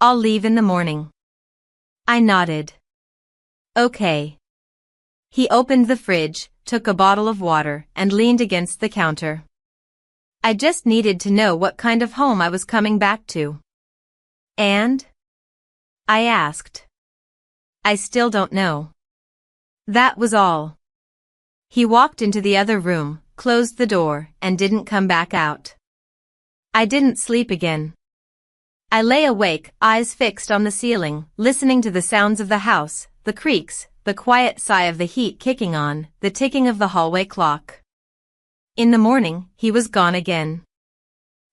I'll leave in the morning. I nodded. Okay. He opened the fridge, took a bottle of water, and leaned against the counter. I just needed to know what kind of home I was coming back to. And? I asked. I still don't know. That was all. He walked into the other room, closed the door, and didn't come back out. I didn't sleep again. I lay awake, eyes fixed on the ceiling, listening to the sounds of the house, the creaks, the quiet sigh of the heat kicking on, the ticking of the hallway clock. In the morning, he was gone again.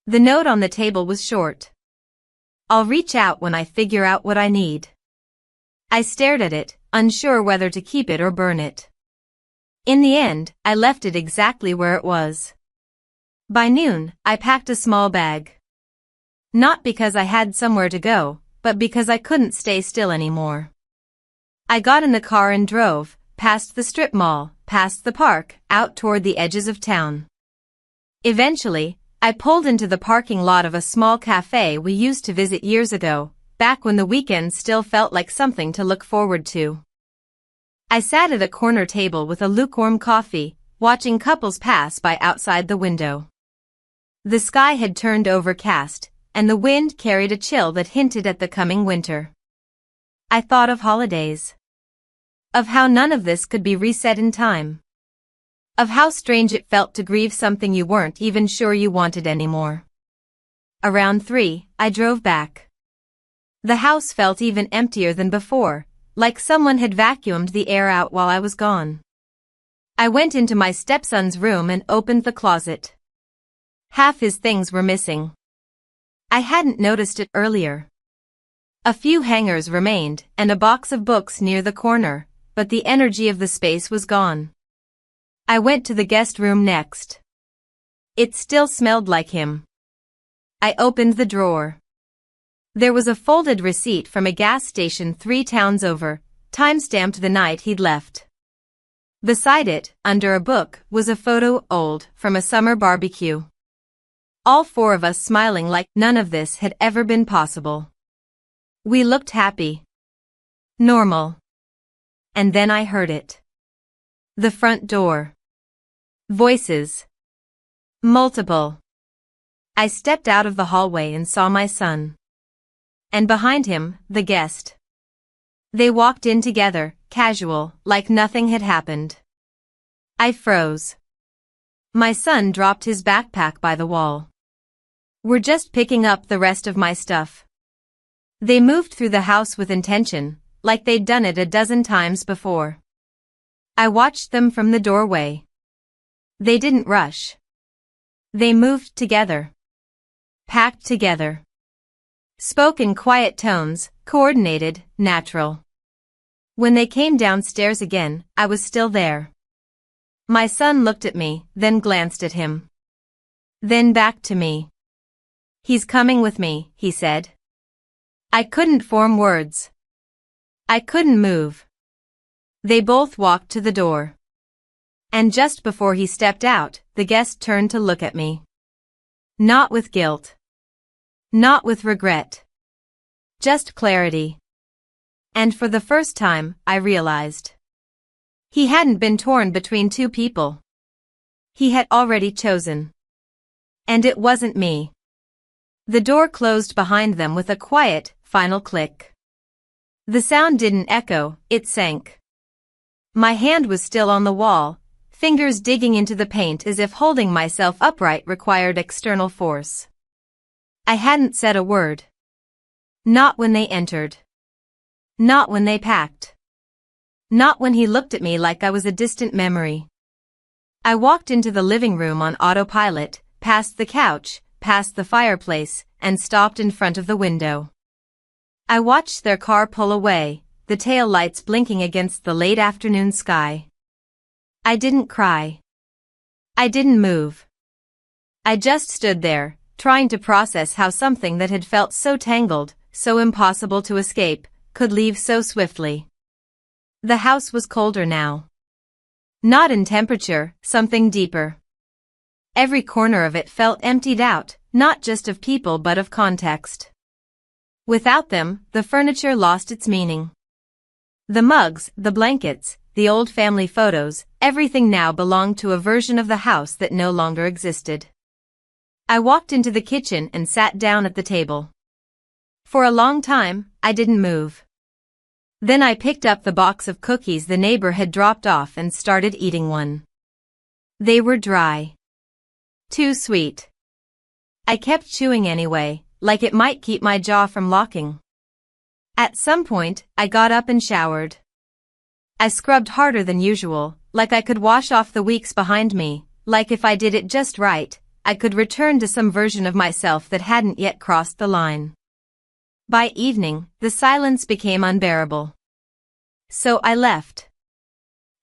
The note on the table was short. I'll reach out when I figure out what I need. I stared at it, unsure whether to keep it or burn it. In the end, I left it exactly where it was. By noon, I packed a small bag. Not because I had somewhere to go, but because I couldn't stay still anymore. I got in the car and drove, past the strip mall, past the park, out toward the edges of town. Eventually, I pulled into the parking lot of a small cafe we used to visit years ago, back when the weekends still felt like something to look forward to. I sat at a corner table with a lukewarm coffee, watching couples pass by outside the window. The sky had turned overcast, and the wind carried a chill that hinted at the coming winter. I thought of holidays. Of how none of this could be reset in time. Of how strange it felt to grieve something you weren't even sure you wanted anymore. Around 3, I drove back. The house felt even emptier than before, like someone had vacuumed the air out while I was gone. I went into my stepson's room and opened the closet. Half his things were missing. I hadn't noticed it earlier. A few hangers remained and a box of books near the corner, but the energy of the space was gone. I went to the guest room next. It still smelled like him. I opened the drawer. There was a folded receipt from a gas station 3 towns over, time-stamped the night he'd left. Beside it, under a book, was a photo, old, from a summer barbecue. All 4 of us smiling like none of this had ever been possible. We looked happy. Normal. And then I heard it. The front door. Voices. Multiple. I stepped out of the hallway and saw my son. And behind him, the guest. They walked in together, casual, like nothing had happened. I froze. My son dropped his backpack by the wall. We're just picking up the rest of my stuff. They moved through the house with intention, like they'd done it a dozen times before. I watched them from the doorway. They didn't rush. They moved together. Packed together. Spoke in quiet tones, coordinated, natural. When they came downstairs again, I was still there. My son looked at me, then glanced at him. Then back to me. He's coming with me, he said. I couldn't form words. I couldn't move. They both walked to the door. And just before he stepped out, the guest turned to look at me. Not with guilt. Not with regret. Just clarity. And for the first time, I realized. He hadn't been torn between 2 people. He had already chosen. And it wasn't me. The door closed behind them with a quiet, final click. The sound didn't echo, it sank. My hand was still on the wall, fingers digging into the paint as if holding myself upright required external force. I hadn't said a word. Not when they entered. Not when they packed. Not when he looked at me like I was a distant memory. I walked into the living room on autopilot, past the couch, past the fireplace, and stopped in front of the window. I watched their car pull away, the tail lights blinking against the late afternoon sky. I didn't cry. I didn't move. I just stood there, trying to process how something that had felt so tangled, so impossible to escape, could leave so swiftly. The house was colder now. Not in temperature, something deeper. Every corner of it felt emptied out, not just of people but of context. Without them, the furniture lost its meaning. The mugs, the blankets, the old family photos, everything now belonged to a version of the house that no longer existed. I walked into the kitchen and sat down at the table. For a long time, I didn't move. Then I picked up the box of cookies the neighbor had dropped off and started eating one. They were dry. Too sweet. I kept chewing anyway, like it might keep my jaw from locking. At some point, I got up and showered. I scrubbed harder than usual, like I could wash off the weeks behind me, like if I did it just right, I could return to some version of myself that hadn't yet crossed the line. By evening, the silence became unbearable. So I left.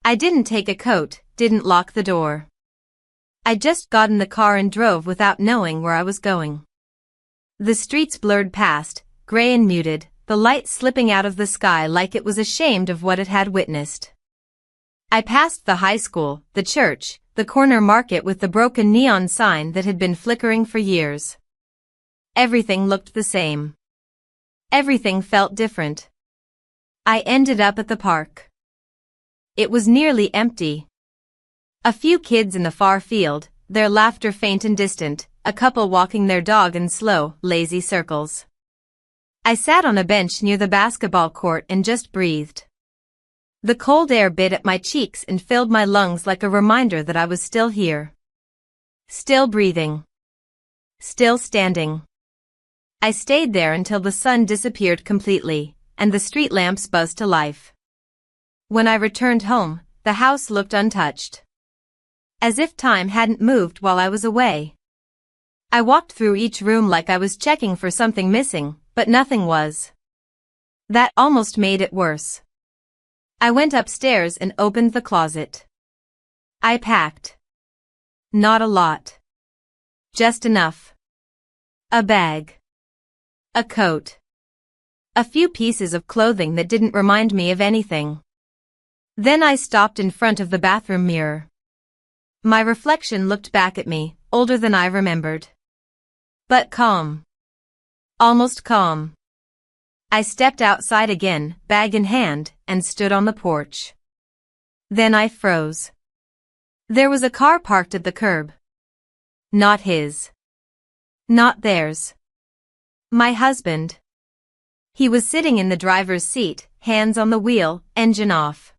I didn't take a coat, didn't lock the door. I just got in the car and drove without knowing where I was going. The streets blurred past, gray and muted, the light slipping out of the sky like it was ashamed of what it had witnessed. I passed the high school, the church, the corner market with the broken neon sign that had been flickering for years. Everything looked the same. Everything felt different. I ended up at the park. It was nearly empty. A few kids in the far field, their laughter faint and distant, a couple walking their dog in slow, lazy circles. I sat on a bench near the basketball court and just breathed. The cold air bit at my cheeks and filled my lungs like a reminder that I was still here. Still breathing. Still standing. I stayed there until the sun disappeared completely, and the street lamps buzzed to life. When I returned home, the house looked untouched. As if time hadn't moved while I was away. I walked through each room like I was checking for something missing, but nothing was. That almost made it worse. I went upstairs and opened the closet. I packed. Not a lot. Just enough. A bag. A coat. A few pieces of clothing that didn't remind me of anything. Then I stopped in front of the bathroom mirror. My reflection looked back at me, older than I remembered. But calm. Almost calm. I stepped outside again, bag in hand, and stood on the porch. Then I froze. There was a car parked at the curb. Not his. Not theirs. My husband. He was sitting in the driver's seat, hands on the wheel, engine off.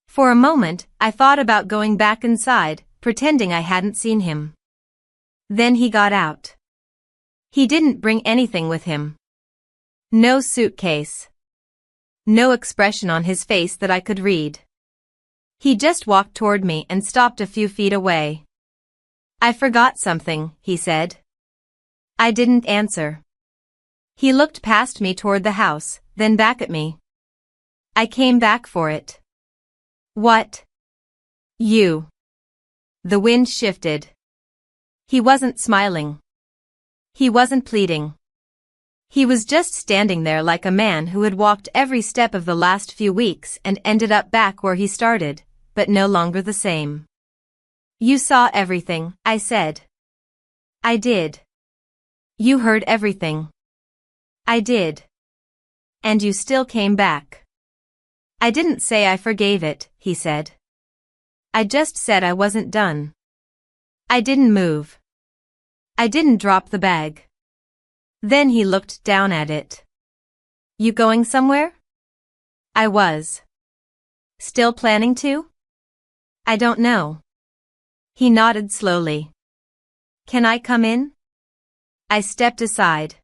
For a moment, I thought about going back inside, pretending I hadn't seen him. Then he got out. He didn't bring anything with him. No suitcase. No expression on his face that I could read. He just walked toward me and stopped a few feet away. I forgot something, he said. I didn't answer. He looked past me toward the house, then back at me. I came back for it. What? You. The wind shifted. He wasn't smiling. He wasn't pleading. He was just standing there like a man who had walked every step of the last few weeks and ended up back where he started, but no longer the same. You saw everything, I said. I did. You heard everything. I did. And you still came back. I didn't say I forgave it, he said. I just said I wasn't done. I didn't move. I didn't drop the bag. Then he looked down at it. You going somewhere? I was. Still planning to? I don't know. He nodded slowly. Can I come in? I stepped aside.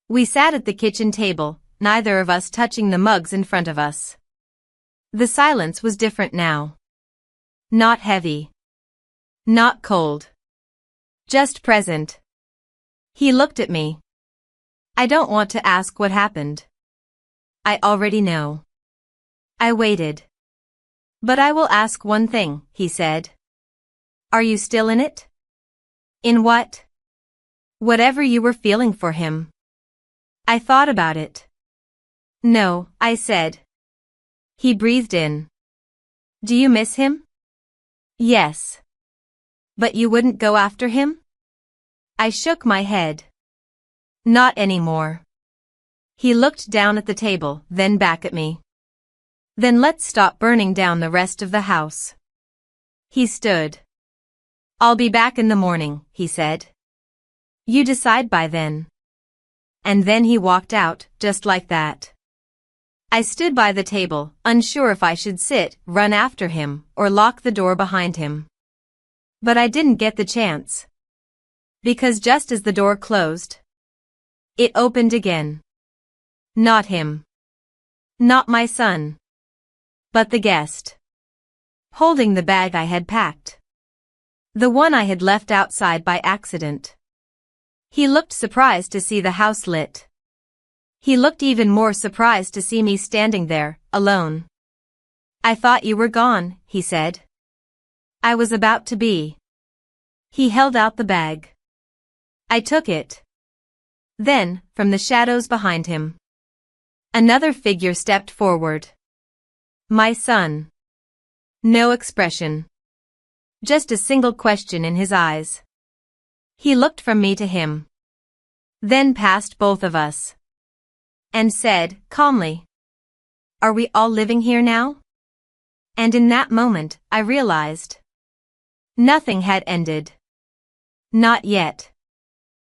We sat at the kitchen table, neither of us touching the mugs in front of us. The silence was different now. Not heavy. Not cold. Just present. He looked at me. I don't want to ask what happened. I already know. I waited. But I will ask one thing, he said. Are you still in it? In what? Whatever you were feeling for him. I thought about it. No, I said. He breathed in. Do you miss him? Yes. But you wouldn't go after him? I shook my head. Not anymore. He looked down at the table, then back at me. Then let's stop burning down the rest of the house. He stood. I'll be back in the morning, he said. You decide by then. And then he walked out, just like that. I stood by the table, unsure if I should sit, run after him, or lock the door behind him. But I didn't get the chance. Because just as the door closed, it opened again. Not him. Not my son. But the guest. Holding the bag I had packed. The one I had left outside by accident. He looked surprised to see the house lit. He looked even more surprised to see me standing there, alone. "I thought you were gone," he said. "I was about to be." He held out the bag. I took it. Then, from the shadows behind him, another figure stepped forward. My son. No expression. Just a single question in his eyes. He looked from me to him, then past both of us, and said, calmly, "Are we all living here now?" And in that moment, I realized nothing had ended. Not yet.